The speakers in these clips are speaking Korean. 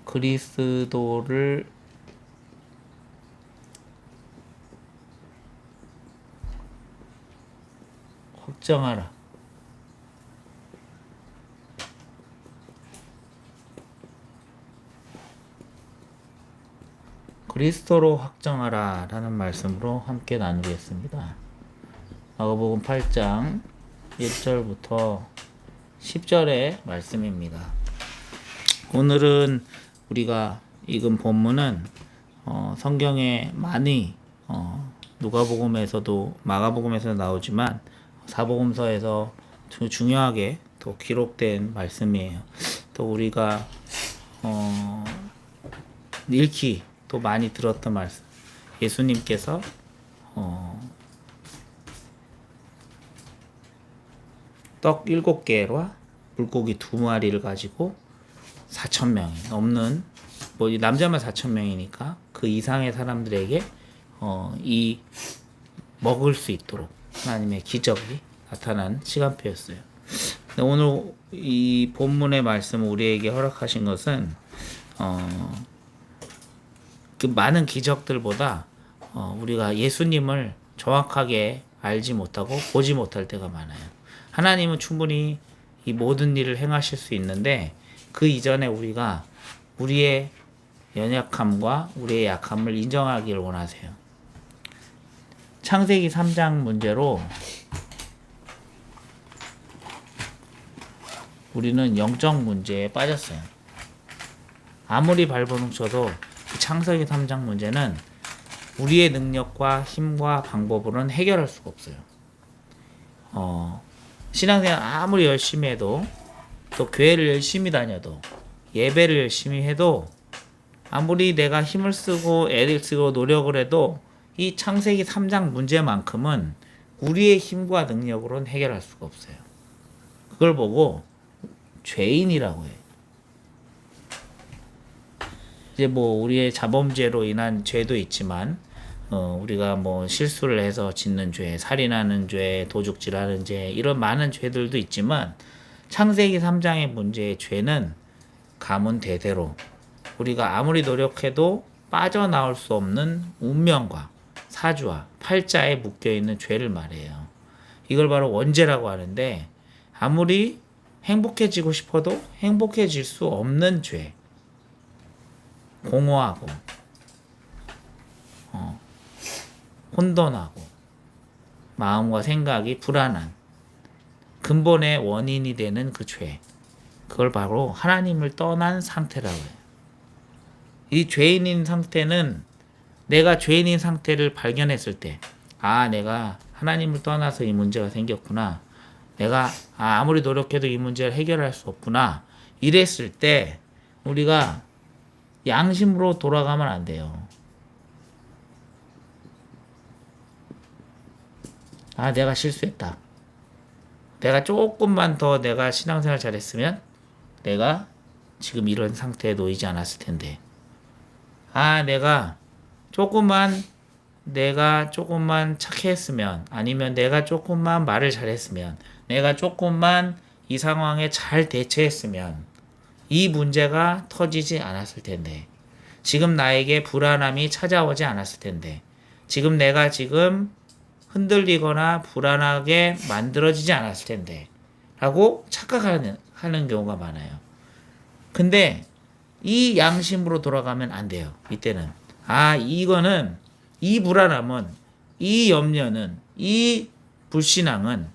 그리스도를 확정하라. 그리스도로 확정하라 라는 말씀으로 함께 나누겠습니다. 마가복음 8장 1절부터 10절의 말씀입니다. 오늘은 우리가 읽은 본문은 성경에 많이 누가복음에서도 마가복음에서도 나오지만 사복음서에서 중요하게 또 기록된 말씀이에요. 또 우리가 읽기 또 많이 들었던 말씀. 예수님께서 떡 7개와 물고기 2마리를 가지고 4,000명이 넘는, 남자만 4,000명이니까 그 이상의 사람들에게 이 먹을 수 있도록 하나님의 기적이 나타난 시간표였어요. 오늘 이 본문의 말씀을 우리에게 허락하신 것은 그 많은 기적들보다 우리가 예수님을 정확하게 알지 못하고 보지 못할 때가 많아요. 하나님은 충분히 이 모든 일을 행하실 수 있는데 그 이전에 우리가 우리의 연약함과 우리의 약함을 인정하기를 원하세요. 창세기 3장 문제로 우리는 영적 문제에 빠졌어요. 아무리 발버둥 쳐도 창세기 3장 문제는 우리의 능력과 힘과 방법으로는 해결할 수가 없어요. 신앙생활 아무리 열심히 해도, 또 교회를 열심히 다녀도, 예배를 열심히 해도, 아무리 내가 힘을 쓰고 애를 쓰고 노력을 해도 이 창세기 3장 문제만큼은 우리의 힘과 능력으로는 해결할 수가 없어요. 그걸 보고 죄인이라고 해요. 이제 우리의 자범죄로 인한 죄도 있지만, 우리가 실수를 해서 짓는 죄, 살인하는 죄, 도둑질하는 죄, 이런 많은 죄들도 있지만, 창세기 3장의 문제의 죄는 가문 대대로 우리가 아무리 노력해도 빠져나올 수 없는 운명과 사주와 팔자에 묶여있는 죄를 말해요. 이걸 바로 원죄라고 하는데, 아무리 행복해지고 싶어도 행복해질 수 없는 죄, 공허하고 혼돈하고 마음과 생각이 불안한 근본의 원인이 되는 그 죄, 그걸 바로 하나님을 떠난 상태라고 해요. 이 죄인인 상태는 내가 죄인인 상태를 발견했을 때, 내가 하나님을 떠나서 이 문제가 생겼구나, 내가 아무리 노력해도 이 문제를 해결할 수 없구나, 이랬을 때 우리가 양심으로 돌아가면 안 돼요. 내가 실수했다. 내가 조금만 더 내가 신앙생활 잘했으면 내가 지금 이런 상태에 놓이지 않았을 텐데. 내가 조금만 착했으면, 아니면 내가 조금만 말을 잘했으면, 내가 조금만 이 상황에 잘 대처했으면 이 문제가 터지지 않았을 텐데, 지금 나에게 불안함이 찾아오지 않았을 텐데, 지금 내가 흔들리거나 불안하게 만들어지지 않았을 텐데 라고 착각하는 경우가 많아요. 근데 이 양심으로 돌아가면 안 돼요. 이때는 이거는, 이 불안함은, 이 염려는, 이 불신앙은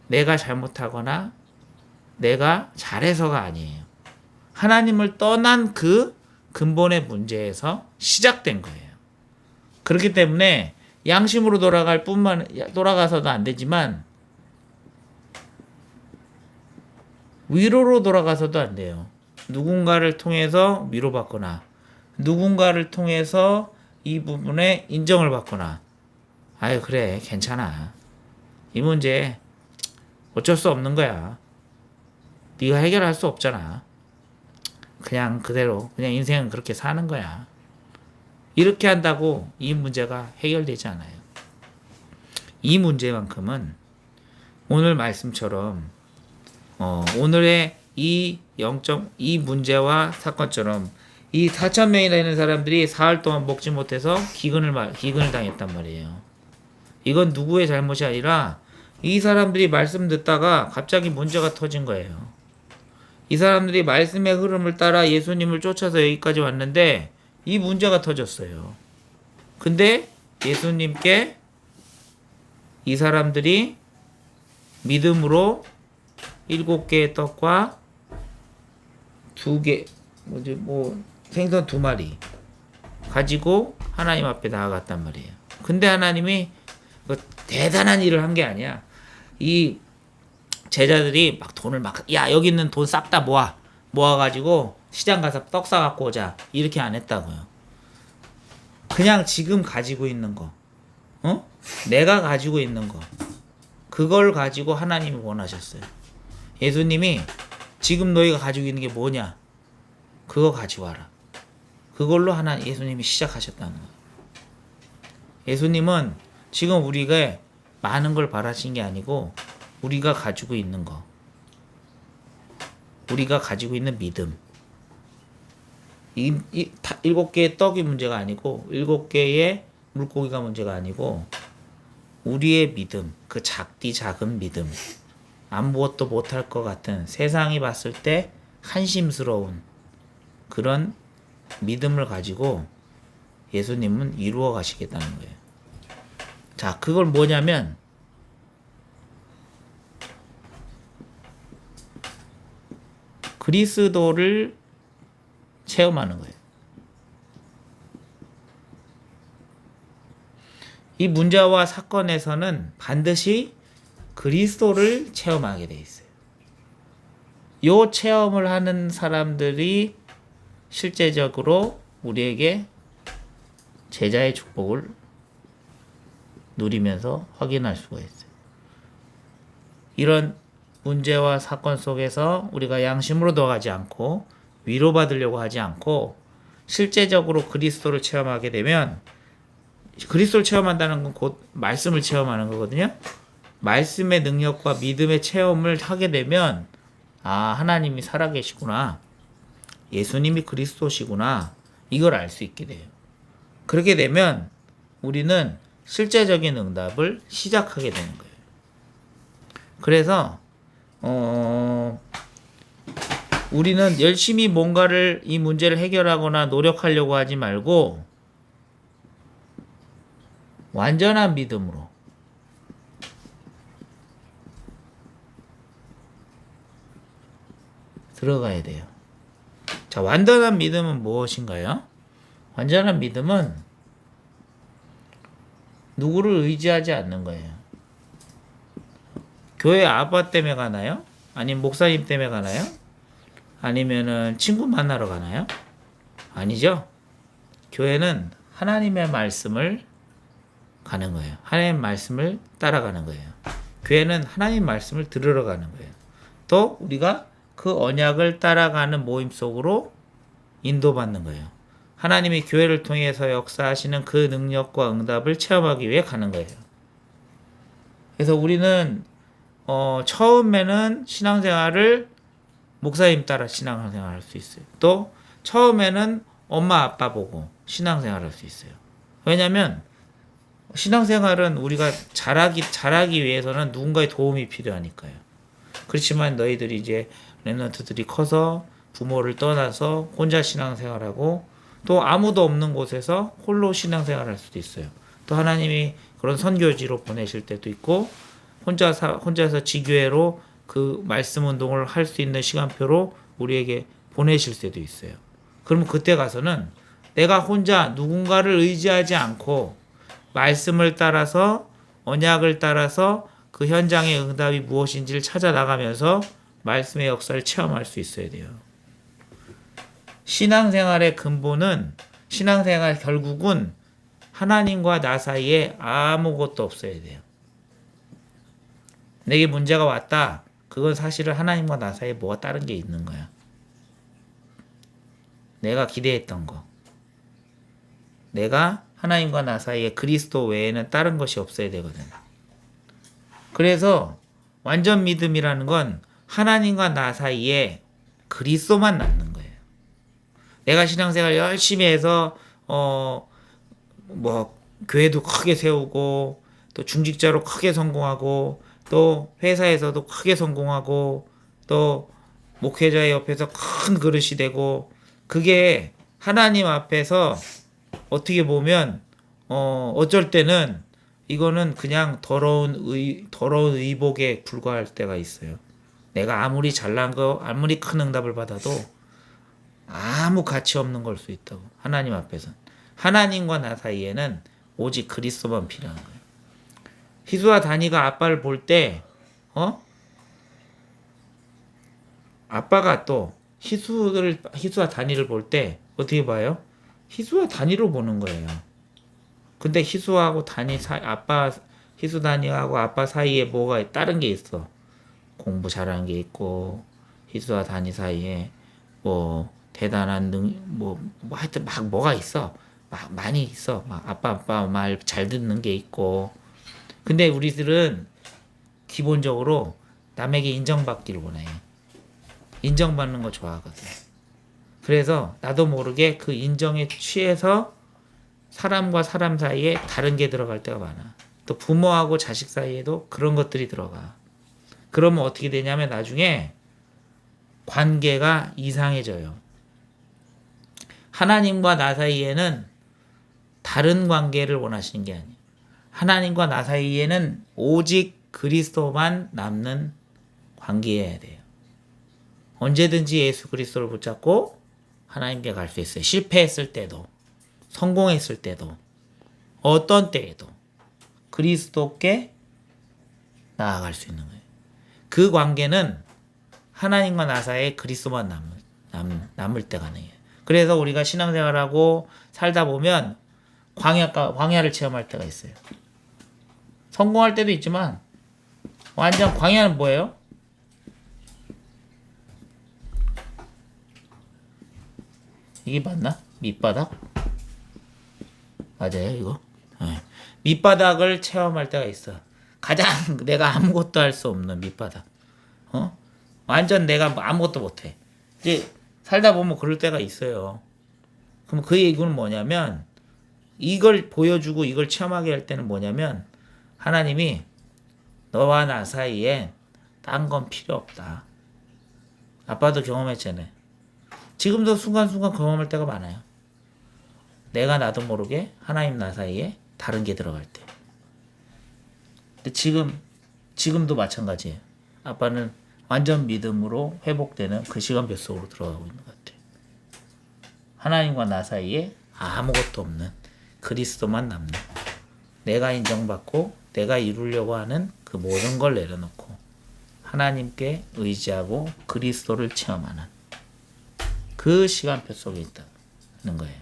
내가 잘못하거나 내가 잘해서가 아니에요. 하나님을 떠난 그 근본의 문제에서 시작된 거예요. 그렇기 때문에 양심으로 돌아가서도 안 되지만 위로로 돌아가서도 안 돼요. 누군가를 통해서 위로받거나, 누군가를 통해서 이 부분에 인정을 받거나, 그래, 괜찮아, 이 문제 어쩔 수 없는 거야, 네가 해결할 수 없잖아, 그냥 그대로, 그냥 인생은 그렇게 사는 거야, 이렇게 한다고 이 문제가 해결되지 않아요. 이 문제만큼은 오늘 말씀처럼 오늘의 이 이 문제와 사건처럼 이 4천 명이나 되는 사람들이 사흘 동안 먹지 못해서 기근을 당했단 말이에요. 이건 누구의 잘못이 아니라 이 사람들이 말씀 듣다가 갑자기 문제가 터진 거예요. 이 사람들이 말씀의 흐름을 따라 예수님을 쫓아서 여기까지 왔는데 이 문제가 터졌어요. 근데 예수님께 이 사람들이 믿음으로 7개의 떡과 2개, 생선 2마리 가지고 하나님 앞에 나아갔단 말이에요. 근데 하나님이 대단한 일을 한 게 아니야. 이 제자들이 막 돈을 야, 여기 있는 돈 싹 다 모아가지고 시장 가서 떡 사갖고 오자. 이렇게 안 했다고요. 그냥 지금 가지고 있는 거, 내가 가지고 있는 거, 그걸 가지고 하나님이 원하셨어요. 예수님이 지금 너희가 가지고 있는 게 뭐냐? 그거 가지고 와라. 그걸로 예수님이 시작하셨다는 거예요. 예수님은 지금 우리가 많은 걸 바라신 게 아니고 우리가 가지고 있는 거, 우리가 가지고 있는 믿음, 7개의 떡이 문제가 아니고 7개의 물고기가 문제가 아니고 우리의 믿음, 그 작은 믿음, 아무것도 못할 것 같은 세상이 봤을 때 한심스러운 그런 믿음을 가지고 예수님은 이루어 가시겠다는 거예요. 자, 그걸 뭐냐면 그리스도를 체험하는 거예요. 이 문제와 사건에서는 반드시 그리스도를 체험하게 돼 있어요. 요 체험을 하는 사람들이 실제적으로 우리에게 제자의 축복을 누리면서 확인할 수가 있어요. 이런 문제와 사건 속에서 우리가 양심으로 돌아가지 않고 위로받으려고 하지 않고 실제적으로 그리스도를 체험하게 되면, 그리스도를 체험한다는 건 곧 말씀을 체험하는 거거든요. 말씀의 능력과 믿음의 체험을 하게 되면 하나님이 살아계시구나, 예수님이 그리스도시구나, 이걸 알 수 있게 돼요. 그렇게 되면 우리는 실제적인 응답을 시작하게 되는 거예요. 그래서 우리는 열심히 뭔가를 이 문제를 해결하거나 노력하려고 하지 말고 완전한 믿음으로 들어가야 돼요. 자, 완전한 믿음은 무엇인가요? 완전한 믿음은 누구를 의지하지 않는 거예요. 교회 아빠 때문에 가나요? 아니면 목사님 때문에 가나요? 아니면은 친구 만나러 가나요? 아니죠. 교회는 하나님의 말씀을 가는 거예요. 하나님의 말씀을 따라가는 거예요. 교회는 하나님의 말씀을 들으러 가는 거예요. 또 우리가 그 언약을 따라가는 모임 속으로 인도받는 거예요. 하나님이 교회를 통해서 역사하시는 그 능력과 응답을 체험하기 위해 가는 거예요. 그래서 우리는 처음에는 신앙생활을 목사님 따라 신앙생활 할 수 있어요. 또 처음에는 엄마 아빠 보고 신앙생활 할 수 있어요. 왜냐하면 신앙생활은 우리가 잘하기 위해서는 누군가의 도움이 필요하니까요. 그렇지만 너희들이 이제 렘넌트들이 커서 부모를 떠나서 혼자 신앙생활하고 또 아무도 없는 곳에서 홀로 신앙생활할 수도 있어요. 또 하나님이 그런 선교지로 보내실 때도 있고 혼자서 지교회로 그 말씀 운동을 할 수 있는 시간표로 우리에게 보내실 때도 있어요. 그러면 그때 가서는 내가 혼자 누군가를 의지하지 않고 말씀을 따라서 언약을 따라서 그 현장의 응답이 무엇인지를 찾아 나가면서 말씀의 역사를 체험할 수 있어야 돼요. 신앙생활의 근본은, 신앙생활 결국은 하나님과 나 사이에 아무것도 없어야 돼요. 내게 문제가 왔다. 그건 사실은 하나님과 나 사이에 뭐가 다른 게 있는 거야. 내가 기대했던 거. 내가 하나님과 나 사이에 그리스도 외에는 다른 것이 없어야 되거든. 그래서 완전 믿음이라는 건 하나님과 나 사이에 그리스도만 남는 거예요. 내가 신앙생활 열심히 해서 뭐 교회도 크게 세우고 또 중직자로 크게 성공하고 또 회사에서도 크게 성공하고 또 목회자의 옆에서 큰 그릇이 되고 그게 하나님 앞에서 어떻게 보면 어쩔 때는 이거는 그냥 더러운 의복에 불과할 때가 있어요. 내가 아무리 잘난 거 아무리 큰 응답을 받아도 아무 가치 없는 걸 수 있다고. 하나님 앞에서는. 하나님과 나 사이에는 오직 그리스도만 필요한 거예요. 희수와 다니가 아빠를 볼 때 아빠가 또 희수와 다니를 볼 때 어떻게 봐요? 희수와 다니로 보는 거예요. 근데 희수하고 다니 희수 다니하고 아빠 사이에 뭐가 다른 게 있어. 공부 잘하는 게 있고 희수와 다니 사이에 뭐 대단한 하여튼 막 뭐가 있어. 막 많이 있어. 막 아빠 말 잘 듣는 게 있고. 근데 우리들은 기본적으로 남에게 인정받기를 원해. 인정받는 거 좋아하거든. 그래서 나도 모르게 그 인정에 취해서 사람과 사람 사이에 다른 게 들어갈 때가 많아. 또 부모하고 자식 사이에도 그런 것들이 들어가. 그러면 어떻게 되냐면 나중에 관계가 이상해져요. 하나님과 나 사이에는 다른 관계를 원하시는 게 아니에요. 하나님과 나 사이에는 오직 그리스도만 남는 관계여야 돼요. 언제든지 예수 그리스도를 붙잡고 하나님께 갈 수 있어요. 실패했을 때도 성공했을 때도 어떤 때에도 그리스도께 나아갈 수 있는 거예요. 그 관계는 하나님과 나 사이에 그리스도만 남을 때가 가능해요. 그래서 우리가 신앙생활하고 살다 보면 광야를 체험할 때가 있어요. 성공할 때도 있지만 완전 광야는 뭐예요? 이게 맞나? 밑바닥? 맞아요 이거? 네. 밑바닥을 체험할 때가 있어. 가장 내가 아무것도 할 수 없는 밑바닥. 완전 내가 아무것도 못해. 이제 살다 보면 그럴 때가 있어요. 그럼 그 얘기는 뭐냐면 이걸 보여주고 이걸 체험하게 할 때는 뭐냐면 하나님이 너와 나 사이에 딴 건 필요 없다. 아빠도 경험했잖아요. 지금도 순간순간 경험할 때가 많아요. 내가 나도 모르게 하나님 나 사이에 다른 게 들어갈 때. 근데 지금도 마찬가지예요. 아빠는 완전 믿음으로 회복되는 그 시간표 속으로 들어가고 있는 것 같아요. 하나님과 나 사이에 아무것도 없는 그리스도만 남는, 내가 인정받고 내가 이루려고 하는 그 모든 걸 내려놓고 하나님께 의지하고 그리스도를 체험하는 그 시간표 속에 있다는 거예요.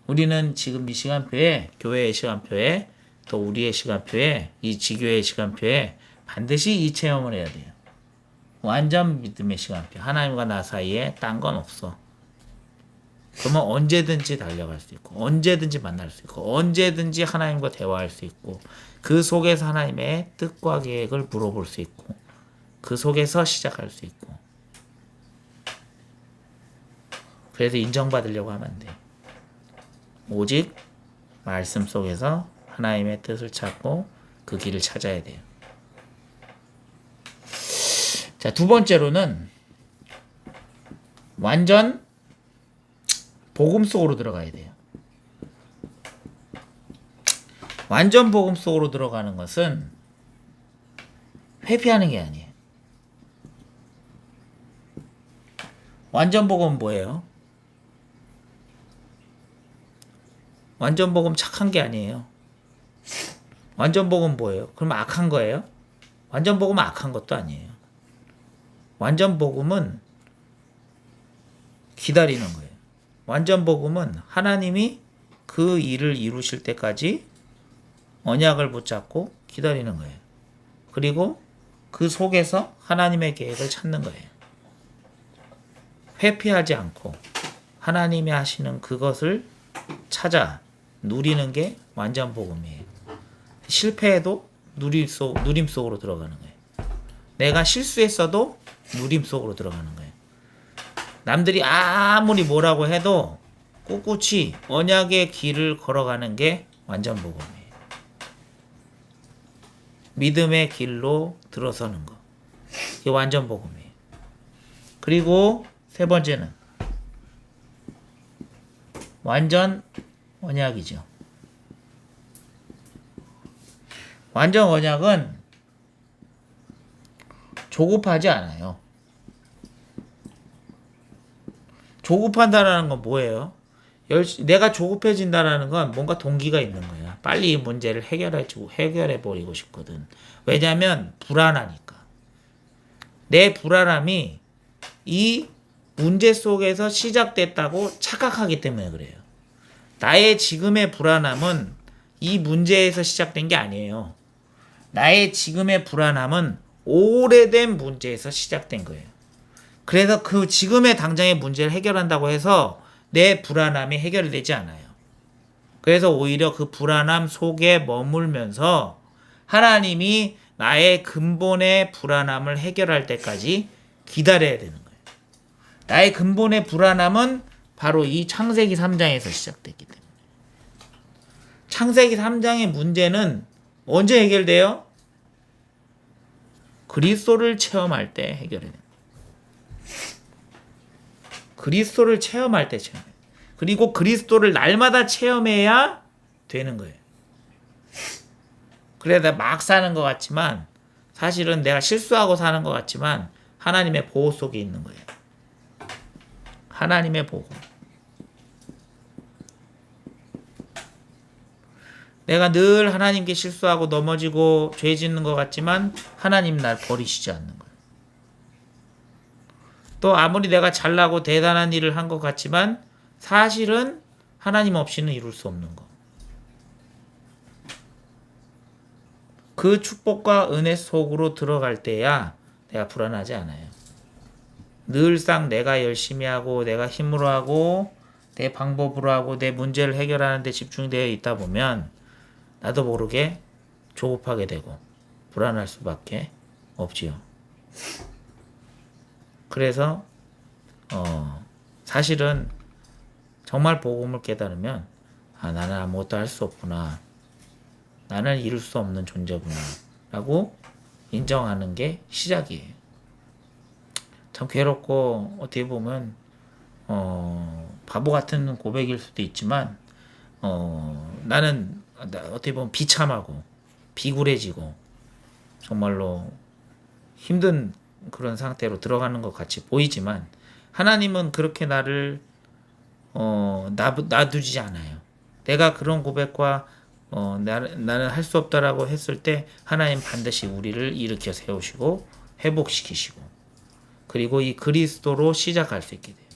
우리는 지금 이 시간표에, 교회의 시간표에, 또 우리의 시간표에, 이 지교의 시간표에 반드시 이 체험을 해야 돼요. 완전 믿음의 시간표. 하나님과 나 사이에 딴 건 없어. 그러면 언제든지 달려갈 수 있고, 언제든지 만날 수 있고, 언제든지 하나님과 대화할 수 있고, 그 속에서 하나님의 뜻과 계획을 물어볼 수 있고, 그 속에서 시작할 수 있고. 그래서 인정받으려고 하면 안 돼. 오직 말씀 속에서 하나님의 뜻을 찾고 그 길을 찾아야 돼요. 자, 두 번째로는 완전 복음 속으로 들어가야 돼요. 완전 복음 속으로 들어가는 것은 회피하는 게 아니에요. 완전 복음은 뭐예요? 완전 복음 착한 게 아니에요. 완전 복음 뭐예요? 그럼 악한 거예요? 완전 복음은 악한 것도 아니에요. 완전 복음은 기다리는 거예요. 완전 복음은 하나님이 그 일을 이루실 때까지 언약을 붙잡고 기다리는 거예요. 그리고 그 속에서 하나님의 계획을 찾는 거예요. 회피하지 않고 하나님이 하시는 그것을 찾아 누리는 게 완전 복음이에요. 실패해도 누림 속으로 들어가는 거예요. 내가 실수했어도 누림 속으로 들어가는 거예요. 남들이 아무리 뭐라고 해도 꿋꿋이 언약의 길을 걸어가는 게 완전 복음이에요. 믿음의 길로 들어서는 거. 이게 완전 복음이에요. 그리고 세 번째는 완전 언약이죠. 완전 언약은 조급하지 않아요. 조급한다라는 건 뭐예요? 내가 조급해진다라는 건 뭔가 동기가 있는 거야. 빨리 이 문제를 해결해버리고 싶거든. 왜냐면 불안하니까. 내 불안함이 이 문제 속에서 시작됐다고 착각하기 때문에 그래요. 나의 지금의 불안함은 이 문제에서 시작된 게 아니에요. 나의 지금의 불안함은 오래된 문제에서 시작된 거예요. 그래서 그 지금의 당장의 문제를 해결한다고 해서 내 불안함이 해결이 되지 않아요. 그래서 오히려 그 불안함 속에 머물면서 하나님이 나의 근본의 불안함을 해결할 때까지 기다려야 되는 거예요. 나의 근본의 불안함은 바로 이 창세기 3장에서 시작됐기 때문에. 창세기 3장의 문제는 언제 해결돼요? 그리스도를 체험할 때 해결이 됩니다. 그리스도를 체험할 때 체험해요. 그리고 그리스도를 날마다 체험해야 되는 거예요. 그래 내가 막 사는 것 같지만 사실은 내가 실수하고 사는 것 같지만 하나님의 보호 속에 있는 거예요. 하나님의 보호. 내가 늘 하나님께 실수하고 넘어지고 죄 짓는 것 같지만 하나님 날 버리시지 않는 거예요. 또 아무리 내가 잘나고 대단한 일을 한 것 같지만 사실은 하나님 없이는 이룰 수 없는 거. 그 축복과 은혜 속으로 들어갈 때야 내가 불안하지 않아요. 늘상 내가 열심히 하고 내가 힘으로 하고 내 방법으로 하고 내 문제를 해결하는 데 집중되어 있다 보면 나도 모르게 조급하게 되고 불안할 수밖에 없지요. 그래서 사실은 정말 복음을 깨달으면 나는 아무것도 할 수 없구나. 나는 이룰 수 없는 존재구나 라고 인정하는 게 시작이에요. 참 괴롭고 어떻게 보면 바보 같은 고백일 수도 있지만 나는 어떻게 보면 비참하고 비굴해지고 정말로 힘든 그런 상태로 들어가는 것 같이 보이지만 하나님은 그렇게 나를 놔두지 않아요. 내가 그런 고백과 나는 할 수 없다라고 했을 때 하나님 반드시 우리를 일으켜 세우시고 회복시키시고 그리고 이 그리스도로 시작할 수 있게 돼요.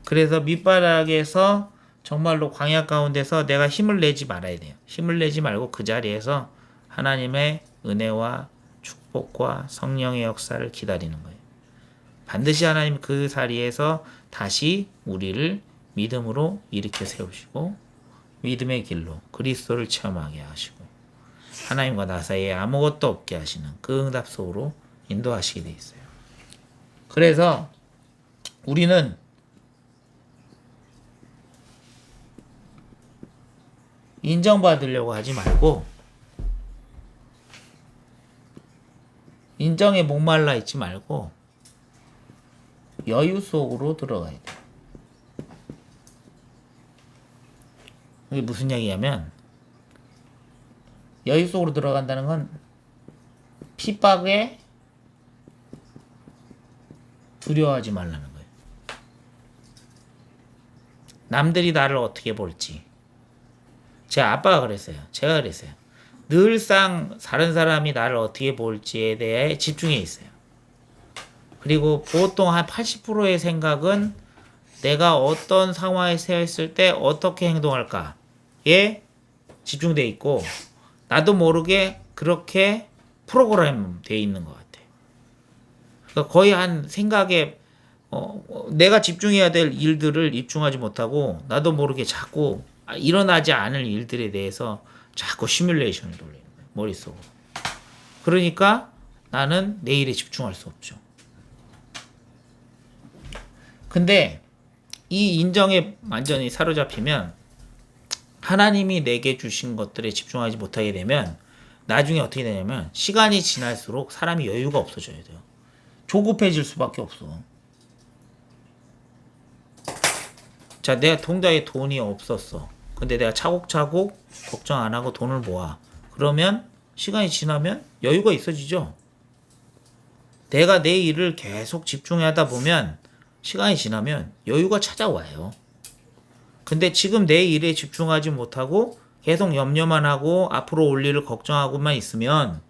그래서 밑바닥에서 정말로 광야 가운데서 내가 힘을 내지 말아야 돼요. 힘을 내지 말고 그 자리에서 하나님의 은혜와 축복과 성령의 역사를 기다리는 거예요. 반드시 하나님 그 자리에서 다시 우리를 믿음으로 일으켜 세우시고 믿음의 길로 그리스도를 체험하게 하시고 하나님과 나 사이에 아무것도 없게 하시는 그 응답 속으로 인도하시게 돼 있어요. 그래서 우리는 인정받으려고 하지 말고 인정에 목말라 있지 말고 여유 속으로 들어가야 돼. 이게 무슨 얘기냐면 여유 속으로 들어간다는 건 핍박에 두려워하지 말라는 거예요. 남들이 나를 어떻게 볼지. 제 아빠가 그랬어요. 제가 그랬어요. 늘상 다른 사람이 나를 어떻게 볼지에 대해 집중해 있어요. 그리고 보통 한 80%의 생각은 내가 어떤 상황에 처했을 때 어떻게 행동할까에 집중돼 있고 나도 모르게 그렇게 프로그램 돼 있는 것 같아요. 그러니까 거의 한 생각에 내가 집중해야 될 일들을 집중하지 못하고 나도 모르게 자꾸 일어나지 않을 일들에 대해서 자꾸 시뮬레이션을 돌리는 거예요. 머릿속으로. 그러니까 나는 내일에 집중할 수 없죠. 근데 이 인정에 완전히 사로잡히면 하나님이 내게 주신 것들에 집중하지 못하게 되면 나중에 어떻게 되냐면 시간이 지날수록 사람이 여유가 없어져야 돼요. 조급해질 수밖에 없어. 자, 내가 통장에 돈이 없었어. 근데 내가 차곡차곡 걱정 안 하고 돈을 모아. 그러면 시간이 지나면 여유가 있어지죠. 내가 내 일을 계속 집중하다 보면 시간이 지나면 여유가 찾아와요. 근데 지금 내 일에 집중하지 못하고 계속 염려만 하고 앞으로 올 일을 걱정하고만 있으면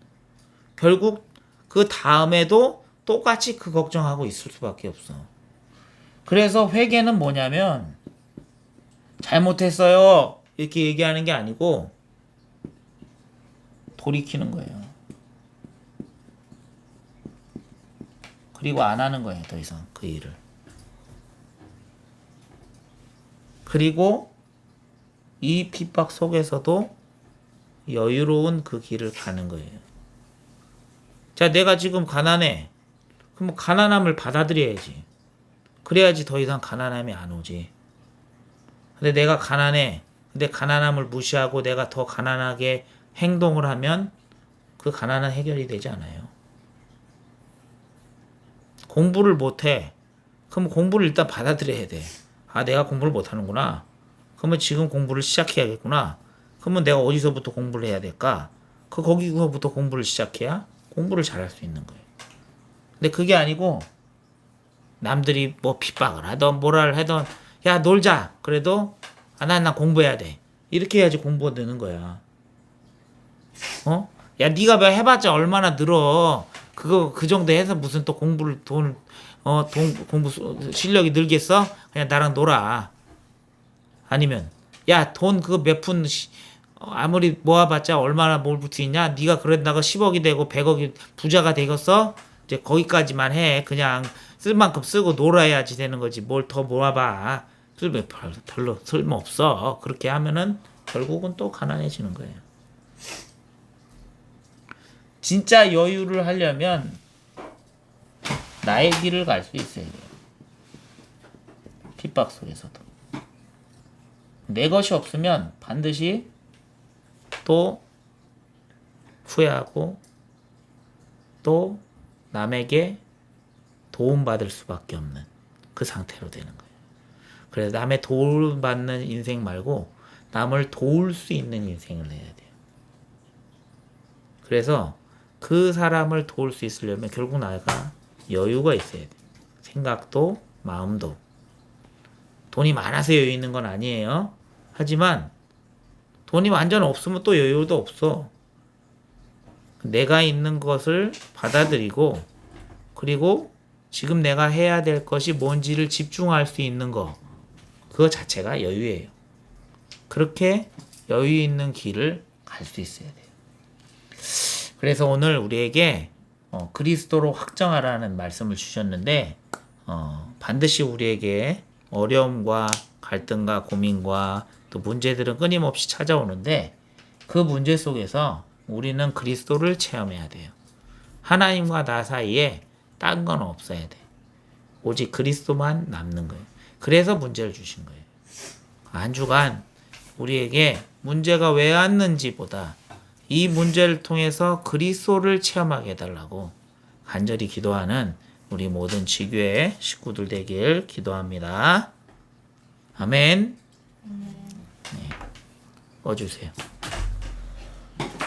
결국 그 다음에도 똑같이 그 걱정하고 있을 수밖에 없어. 그래서 회개는 뭐냐면 잘못했어요 이렇게 얘기하는 게 아니고 돌이키는 거예요. 그리고 안 하는 거예요. 더 이상 그 일을. 그리고 이 핍박 속에서도 여유로운 그 길을 가는 거예요. 자, 내가 지금 가난해. 그럼 가난함을 받아들여야지. 그래야지 더 이상 가난함이 안 오지. 근데 내가 가난해. 근데 가난함을 무시하고 내가 더 가난하게 행동을 하면 그 가난은 해결이 되지 않아요. 공부를 못해. 그럼 공부를 일단 받아들여야 돼. 아, 내가 공부를 못하는구나. 그러면 지금 공부를 시작해야겠구나. 그러면 내가 어디서부터 공부를 해야 될까? 거기서부터 공부를 시작해야 공부를 잘할 수 있는 거예요. 근데 그게 아니고 남들이 뭐 핍박을 하던 뭐라를 하던 야 놀자. 그래도 난 공부해야 돼. 이렇게 해야지 공부가 느는 거야. 야 네가 뭐 해봤자 얼마나 늘어. 그 정도 해서 무슨 또 공부 실력이 늘겠어? 그냥 나랑 놀아. 아니면 야 돈 그거 몇 푼 아무리 모아봤자 얼마나 뭘 붙이냐? 네가 그랬다가 10억이 되고 100억이 부자가 되겠어? 이제 거기까지만 해. 그냥 쓸 만큼 쓰고 놀아야지 되는 거지. 뭘 더 모아봐. 별로 쓸모없어. 그렇게 하면은 결국은 또 가난해지는 거예요. 진짜 여유를 하려면 나의 길을 갈 수 있어야 돼요. 핍박 속에서도. 내 것이 없으면 반드시 또 후회하고 또 남에게 도움받을 수밖에 없는 그 상태로 되는 거예요. 그래서 남의 도움받는 인생 말고 남을 도울 수 있는 인생을 해야 돼요. 그래서 그 사람을 도울 수 있으려면 결국 나가 여유가 있어야 돼요. 생각도 마음도. 돈이 많아서 여유 있는 건 아니에요. 하지만 돈이 완전 없으면 또 여유도 없어. 내가 있는 것을 받아들이고 그리고 지금 내가 해야 될 것이 뭔지를 집중할 수 있는 거. 그거 자체가 여유예요. 그렇게 여유 있는 길을 갈 수 있어야 돼요. 그래서 오늘 우리에게 그리스도로 확정하라는 말씀을 주셨는데 반드시 우리에게 어려움과 갈등과 고민과 또 문제들은 끊임없이 찾아오는데 그 문제 속에서 우리는 그리스도를 체험해야 돼요. 하나님과 나 사이에 딴 건 없어야 돼. 오직 그리스도만 남는 거예요. 그래서 문제를 주신 거예요. 한 주간 우리에게 문제가 왜 왔는지보다 이 문제를 통해서 그리스도를 체험하게 해달라고 간절히 기도하는 우리 모든 지교회 식구들 되길 기도합니다. 아멘. 네. 꺼주세요.